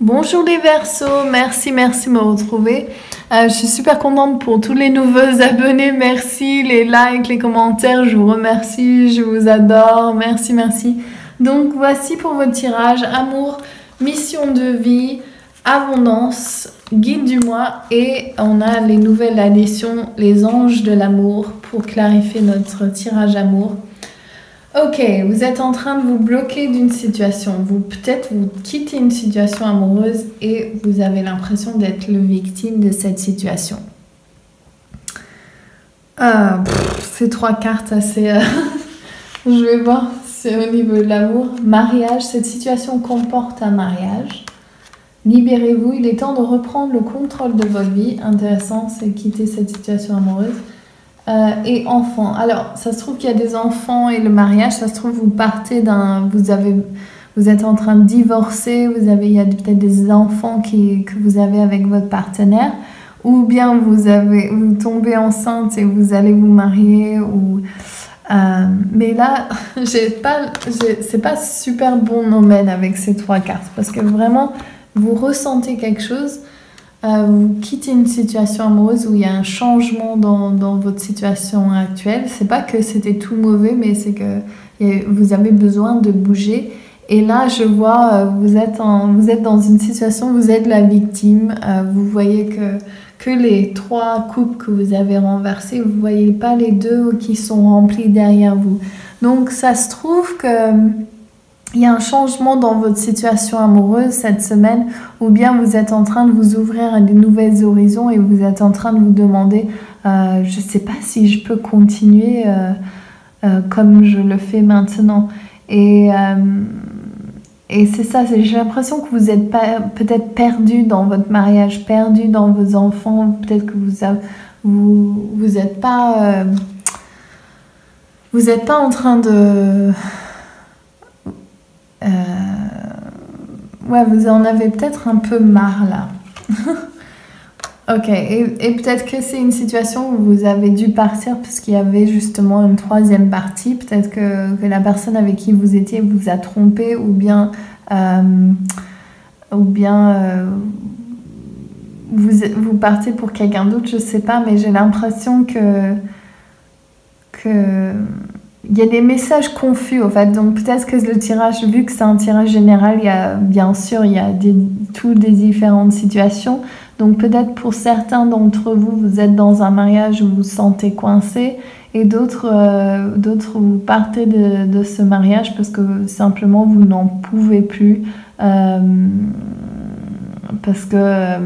Bonjour les Verseaux, merci de me retrouver. Je suis super contente pour tous les nouveaux abonnés, merci, les likes, les commentaires, je vous remercie, je vous adore, merci. Donc voici pour votre tirage, amour, mission de vie, abondance, guide du mois et on a les nouvelles additions, les anges de l'amour pour clarifier notre tirage amour. Ok, vous êtes en train de vous bloquer d'une situation. Peut-être vous quittez une situation amoureuse et vous avez l'impression d'être le victime de cette situation. Ces trois cartes assez... Je vais voir, c'est au niveau de l'amour. Mariage, cette situation comporte un mariage. Libérez-vous, il est temps de reprendre le contrôle de votre vie. Intéressant, c'est quitter cette situation amoureuse. Et enfants. Alors, ça se trouve qu'il y a des enfants et le mariage, ça se trouve vous partez d'un... Vous êtes en train de divorcer, il y a peut-être des enfants que vous avez avec votre partenaire, ou bien vous tombez enceinte et vous allez vous marier, mais là, c'est pas super bon nomène avec ces trois cartes, parce que vraiment, vous ressentez quelque chose. Vous quittez une situation amoureuse où il y a un changement dans votre situation actuelle. C'est pas que c'était tout mauvais, mais c'est que vous avez besoin de bouger. Et là, je vois, vous êtes dans une situation où vous êtes la victime. Vous voyez que les trois coupes que vous avez renversées, vous voyez pas les deux qui sont remplis derrière vous. Donc, ça se trouve que... il y a un changement dans votre situation amoureuse cette semaine, ou bien vous êtes en train de vous ouvrir à de nouveaux horizons et vous êtes en train de vous demander je ne sais pas si je peux continuer comme je le fais maintenant. Et c'est ça, j'ai l'impression que vous êtes peut-être perdu dans votre mariage, perdu dans vos enfants, peut-être que vous n'êtes pas en train de... ouais, vous en avez peut-être un peu marre là. Ok, et peut-être que c'est une situation où vous avez dû partir parce qu'il y avait justement une troisième partie. Peut-être que la personne avec qui vous étiez vous a trompé, ou bien vous partez pour quelqu'un d'autre, je sais pas, mais j'ai l'impression que il y a des messages confus en fait, donc peut-être que le tirage, vu que c'est un tirage général, il y a toutes des différentes situations, donc peut-être pour certains d'entre vous, vous êtes dans un mariage où vous vous sentez coincé, et d'autres vous partez de ce mariage parce que simplement vous n'en pouvez plus, parce que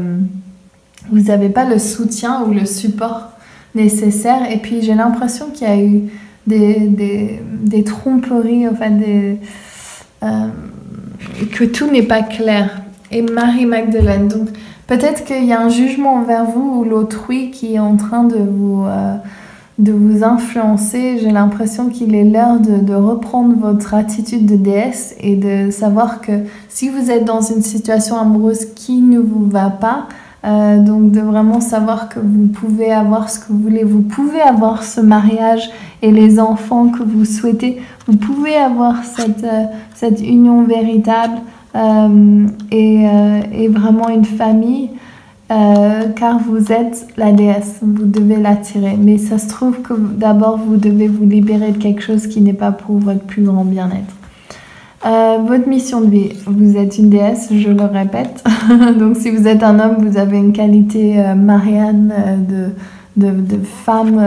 vous n'avez pas le soutien ou le support nécessaire, et puis j'ai l'impression qu'il y a eu des tromperies, enfin que tout n'est pas clair. Et Marie-Magdeleine, donc peut-être qu'il y a un jugement envers vous ou l'autrui qui est en train de vous influencer. J'ai l'impression qu'il est l'heure de reprendre votre attitude de déesse et de savoir que si vous êtes dans une situation amoureuse qui ne vous va pas, donc de vraiment savoir que vous pouvez avoir ce que vous voulez, vous pouvez avoir ce mariage et les enfants que vous souhaitez, vous pouvez avoir cette union véritable et vraiment une famille, car vous êtes la déesse, vous devez l'attirer, mais ça se trouve que d'abord vous devez vous libérer de quelque chose qui n'est pas pour votre plus grand bien-être. Votre mission de vie, vous êtes une déesse, je le répète. Donc si vous êtes un homme, vous avez une qualité marianne de femme,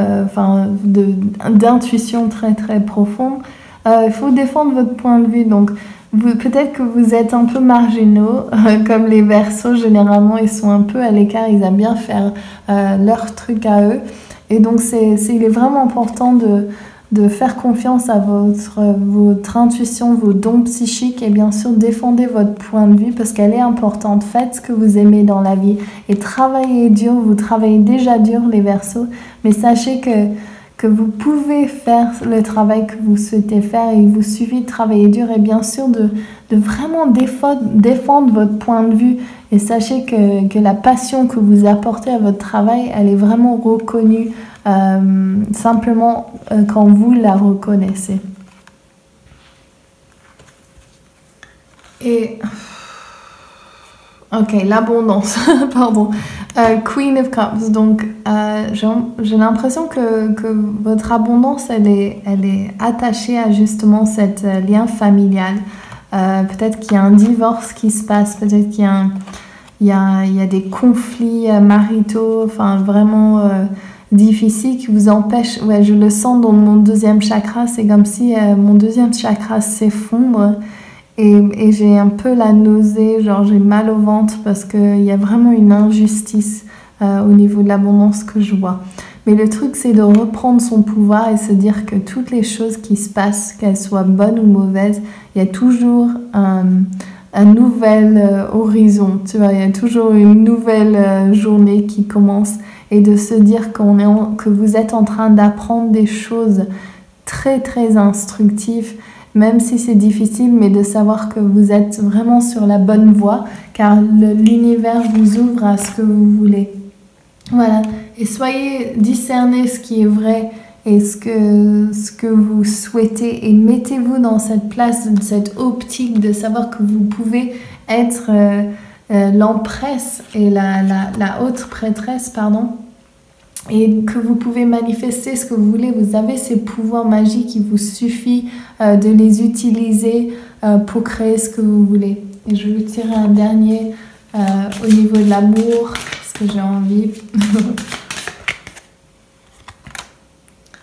d'intuition très très profonde. Il faut défendre votre point de vue. Donc peut-être que vous êtes un peu marginaux, comme les Verseaux, généralement ils sont un peu à l'écart, ils aiment bien faire leur truc à eux. Et donc il est vraiment important de faire confiance à votre intuition, vos dons psychiques, et bien sûr défendez votre point de vue parce qu'elle est importante. Faites ce que vous aimez dans la vie et travaillez dur. Vous travaillez déjà dur les Verseaux, mais sachez que vous pouvez faire le travail que vous souhaitez faire, et il vous suffit de travailler dur et bien sûr de vraiment défendre votre point de vue, et sachez que la passion que vous apportez à votre travail, elle est vraiment reconnue simplement quand vous la reconnaissez. Et Ok, l'abondance, pardon. Queen of Cups, donc j'ai l'impression que votre abondance, elle est attachée à justement cet lien familial. Peut-être qu'il y a un divorce qui se passe, peut-être qu'il y a des conflits maritaux, enfin vraiment difficiles qui vous empêchent. Ouais, je le sens dans mon deuxième chakra, c'est comme si mon deuxième chakra s'effondre. Et j'ai un peu la nausée, genre j'ai mal au ventre parce qu'il y a vraiment une injustice au niveau de l'abondance que je vois. Mais le truc, c'est de reprendre son pouvoir et se dire que toutes les choses qui se passent, qu'elles soient bonnes ou mauvaises, il y a toujours un nouvel horizon, tu vois, il y a toujours une nouvelle journée qui commence et de se dire que vous êtes en train d'apprendre des choses très très instructives, même si c'est difficile, mais de savoir que vous êtes vraiment sur la bonne voie, car l'univers vous ouvre à ce que vous voulez. Voilà, et soyez discernez ce qui est vrai et ce que vous souhaitez, et mettez-vous dans cette place, dans cette optique de savoir que vous pouvez être l'empresse et la haute prêtresse, pardon, et que vous pouvez manifester ce que vous voulez. Vous avez ces pouvoirs magiques, il vous suffit de les utiliser pour créer ce que vous voulez. Et je vais vous tirer un dernier au niveau de l'amour, parce que j'ai envie.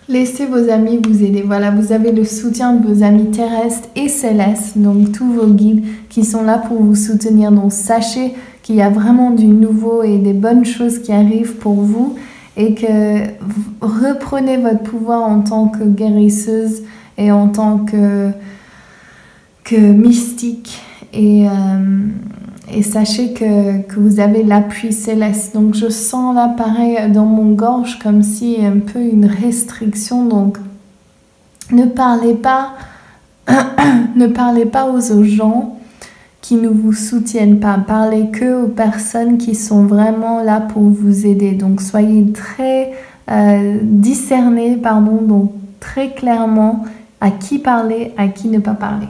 Laissez vos amis vous aider. Voilà, vous avez le soutien de vos amis terrestres et célestes, donc tous vos guides qui sont là pour vous soutenir. Donc sachez qu'il y a vraiment du nouveau et des bonnes choses qui arrivent pour vous, et que reprenez votre pouvoir en tant que guérisseuse et en tant que mystique, et sachez que vous avez l'appui céleste. Donc je sens là pareil dans mon gorge comme si un peu une restriction, donc ne parlez pas aux gens qui ne vous soutiennent pas, parlez que aux personnes qui sont vraiment là pour vous aider. Donc soyez très discernés, donc très clairement à qui parler, à qui ne pas parler.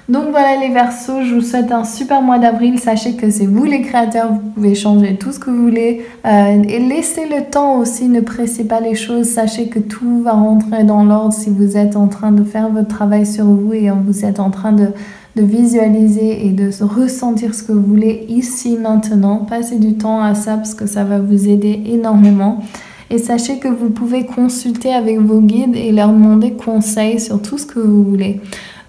Donc voilà les Verseaux, je vous souhaite un super mois d'avril. Sachez que c'est vous les créateurs, vous pouvez changer tout ce que vous voulez, et laissez le temps aussi, ne pressez pas les choses. Sachez que tout va rentrer dans l'ordre si vous êtes en train de faire votre travail sur vous et vous êtes en train de visualiser et de ressentir ce que vous voulez ici, maintenant. Passez du temps à ça parce que ça va vous aider énormément. Et sachez que vous pouvez consulter avec vos guides et leur demander conseil sur tout ce que vous voulez.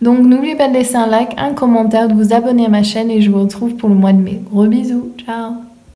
Donc n'oubliez pas de laisser un like, un commentaire, de vous abonner à ma chaîne, et je vous retrouve pour le mois de mai. Gros bisous, ciao!